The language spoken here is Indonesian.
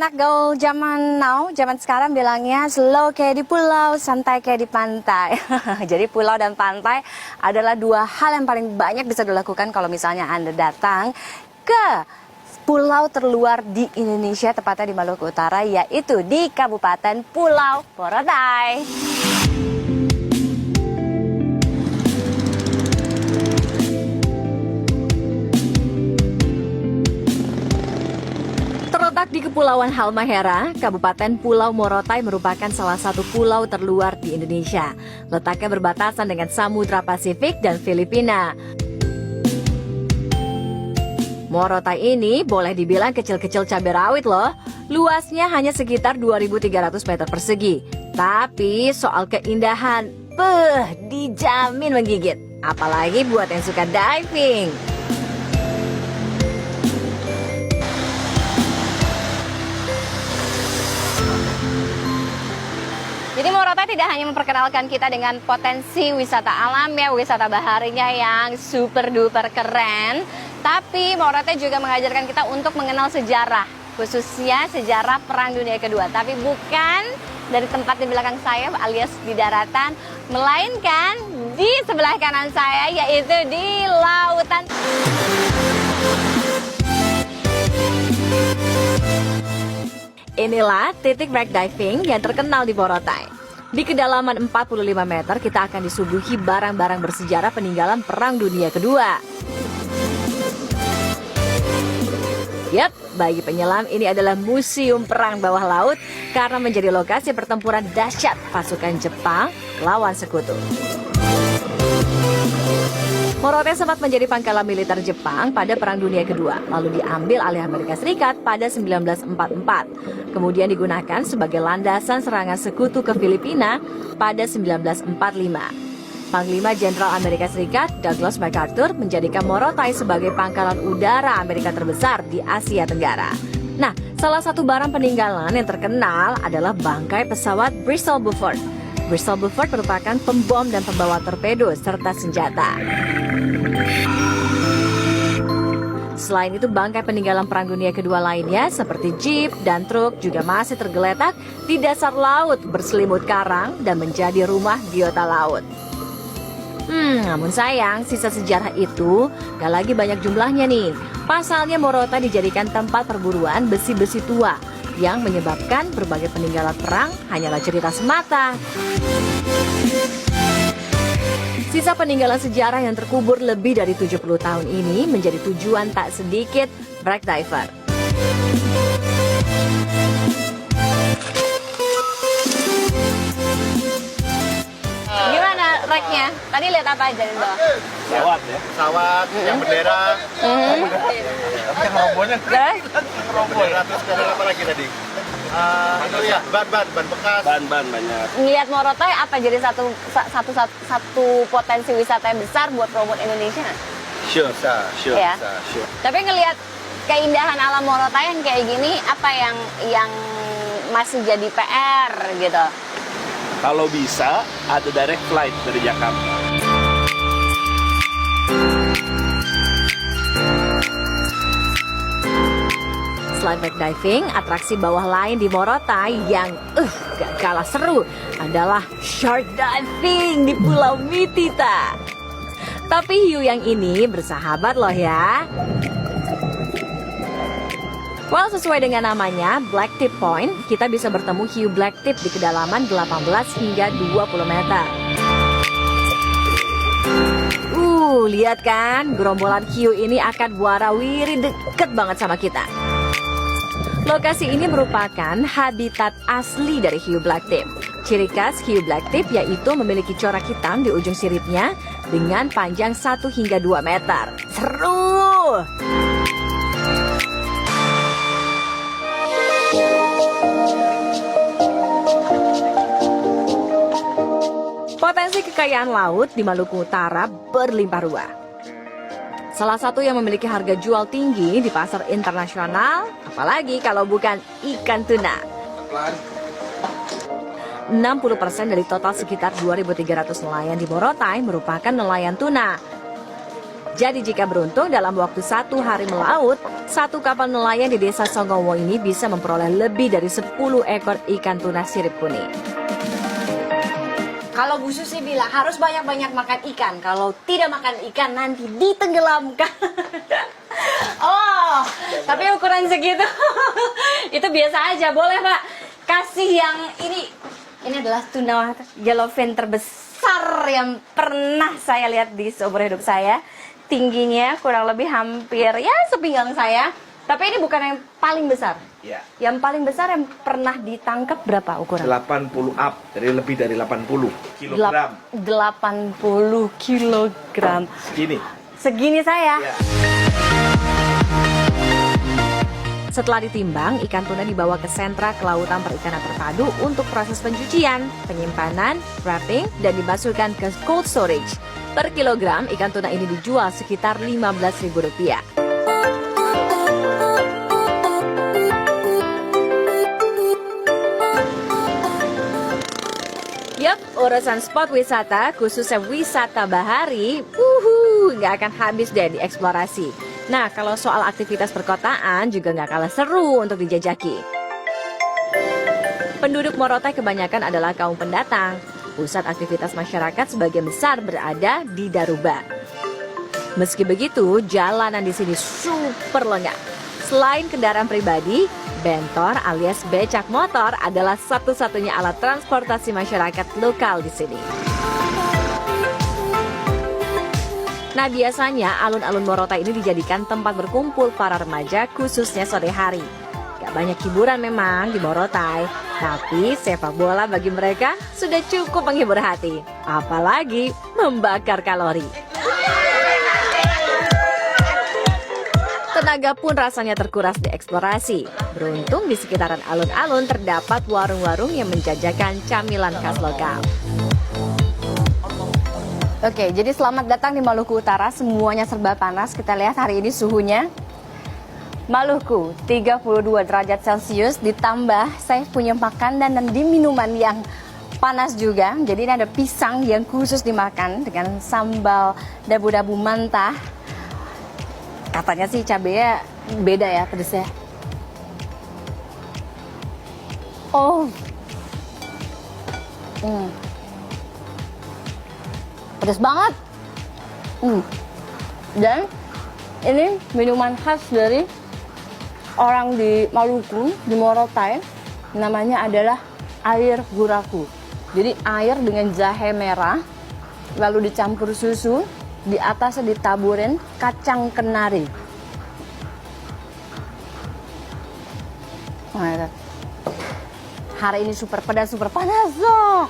anak gaul zaman now, zaman sekarang bilangnya slow kayak di pulau, santai kayak di pantai. Jadi pulau dan pantai adalah dua hal yang paling banyak bisa dilakukan kalau misalnya Anda datang ke pulau terluar di Indonesia, tepatnya di Maluku Utara, yaitu di Kabupaten Pulau Morotai. Terletak di Kepulauan Halmahera, Kabupaten Pulau Morotai merupakan salah satu pulau terluar di Indonesia. Letaknya berbatasan dengan Samudra Pasifik dan Filipina. Morotai ini boleh dibilang kecil-kecil cabai rawit loh. Luasnya hanya sekitar 2.300 meter persegi. Tapi soal keindahan, dijamin menggigit. Apalagi buat yang suka diving. Jadi Morotai tidak hanya memperkenalkan kita dengan potensi wisata alamnya, wisata baharinya yang super duper keren, tapi Morotai juga mengajarkan kita untuk mengenal sejarah, khususnya sejarah Perang Dunia Kedua. Tapi bukan dari tempat di belakang saya alias di daratan, melainkan di sebelah kanan saya, yaitu di lautan. Inilah titik wreck diving yang terkenal di Morotai. Di kedalaman 45 meter kita akan disuguhi barang-barang bersejarah peninggalan Perang Dunia Kedua. Yap, bagi penyelam ini adalah museum perang bawah laut karena menjadi lokasi pertempuran dahsyat pasukan Jepang lawan sekutu. Morotai sempat menjadi pangkalan militer Jepang pada Perang Dunia Kedua, lalu diambil oleh Amerika Serikat pada 1944. Kemudian digunakan sebagai landasan serangan sekutu ke Filipina pada 1945. Panglima Jenderal Amerika Serikat Douglas MacArthur menjadikan Morotai sebagai pangkalan udara Amerika terbesar di Asia Tenggara. Nah, salah satu barang peninggalan yang terkenal adalah bangkai pesawat Bristol Beaufort. Bristol Beaufort merupakan pembom dan pembawa torpedo serta senjata. Selain itu, bangkai peninggalan Perang Dunia Kedua lainnya seperti jeep dan truk juga masih tergeletak di dasar laut berselimut karang dan menjadi rumah biota laut. Namun sayang, sisa sejarah itu gak lagi banyak jumlahnya nih. Pasalnya Morotai dijadikan tempat perburuan besi-besi tua yang menyebabkan berbagai peninggalan perang hanyalah cerita semata. Sisa peninggalan sejarah yang terkubur lebih dari 70 tahun ini menjadi tujuan tak sedikit wreck diver. Gimana wrecknya? Tadi lihat apa aja di bawah? Pesawat ya? Pesawat, yang bendera. Tapi yang robohnya bendera, terus sekarang apa lagi tadi? Itu ya, ban bekas. Ban banyak. Ngelihat Morotai apa jadi satu potensi wisata yang besar buat promote Indonesia? Sure. Ya. Tapi ngelihat keindahan alam Morotai yang kayak gini, apa yang masih jadi PR gitu? Kalau bisa, ada direct flight dari Jakarta. Selain wreck diving, atraksi bawah lain di Morotai yang gak kalah seru adalah shark diving di Pulau Mitita. Tapi hiu yang ini bersahabat loh ya. Well, sesuai dengan namanya, Black Tip Point, kita bisa bertemu hiu black tip di kedalaman 18 hingga 20 meter. Lihat kan, gerombolan hiu ini akan warawiri deket banget sama kita. Lokasi ini merupakan habitat asli dari hiu black tip. Ciri khas hiu black tip yaitu memiliki corak hitam di ujung siripnya dengan panjang 1 hingga 2 meter. Seru! Potensi kekayaan laut di Maluku Utara berlimpah ruah. Salah satu yang memiliki harga jual tinggi di pasar internasional, apalagi kalau bukan ikan tuna. 60% dari total sekitar 2.300 nelayan di Morotai merupakan nelayan tuna. Jadi jika beruntung dalam waktu 1 hari melaut, satu kapal nelayan di desa Songowo ini bisa memperoleh lebih dari 10 ekor ikan tuna sirip kuning. Kalau Bu Susi bilang harus banyak-banyak makan ikan. Kalau tidak makan ikan nanti ditenggelamkan. Oh, tapi ukuran segitu itu biasa aja. Boleh Pak kasih yang ini. Ini adalah tuna yellowfin terbesar yang pernah saya lihat di seumur hidup saya. Tingginya kurang lebih hampir ya sepinggang saya. Tapi ini bukan yang paling besar. Ya. Yang paling besar yang pernah ditangkap berapa ukuran? 80 up, jadi lebih dari 80 kilogram. 80 kilogram. Segini. Segini saya. Ya. Setelah ditimbang, ikan tuna dibawa ke sentra kelautan perikanan terpadu untuk proses pencucian, penyimpanan, wrapping, dan dimasukkan ke cold storage. Per kilogram, ikan tuna ini dijual sekitar Rp15.000. Yup, urusan spot wisata, khususnya wisata bahari, nggak akan habis deh dieksplorasi. Nah, kalau soal aktivitas perkotaan juga nggak kalah seru untuk dijajaki. Penduduk Morotai kebanyakan adalah kaum pendatang. Pusat aktivitas masyarakat sebagian besar berada di Daruba. Meski begitu, jalanan di sini super lengang. Selain kendaraan pribadi, bentor alias becak motor adalah satu-satunya alat transportasi masyarakat lokal di sini. Nah, biasanya alun-alun Morotai ini dijadikan tempat berkumpul para remaja khususnya sore hari. Gak banyak hiburan memang di Morotai, tapi sepak bola bagi mereka sudah cukup menghibur hati. Apalagi membakar kalori. Tenaga pun rasanya terkuras di eksplorasi. Beruntung di sekitaran alun-alun terdapat warung-warung yang menjajakan camilan khas lokal. Oke, jadi selamat datang di Maluku Utara. Semuanya serba panas. Kita lihat hari ini suhunya. Maluku 32 derajat Celcius, ditambah saya punya makanan dan di minuman yang panas juga. Jadi ini ada pisang yang khusus dimakan dengan sambal dabu-dabu mantah. Katanya sih cabenya beda ya pedesnya. Oh. Pedas banget. Dan ini minuman khas dari orang di Maluku, di Morotai. Namanya adalah air guraku. Jadi air dengan jahe merah, lalu dicampur susu, di atasnya ditaburin kacang kenari. Hari ini super pedas, super panas loh.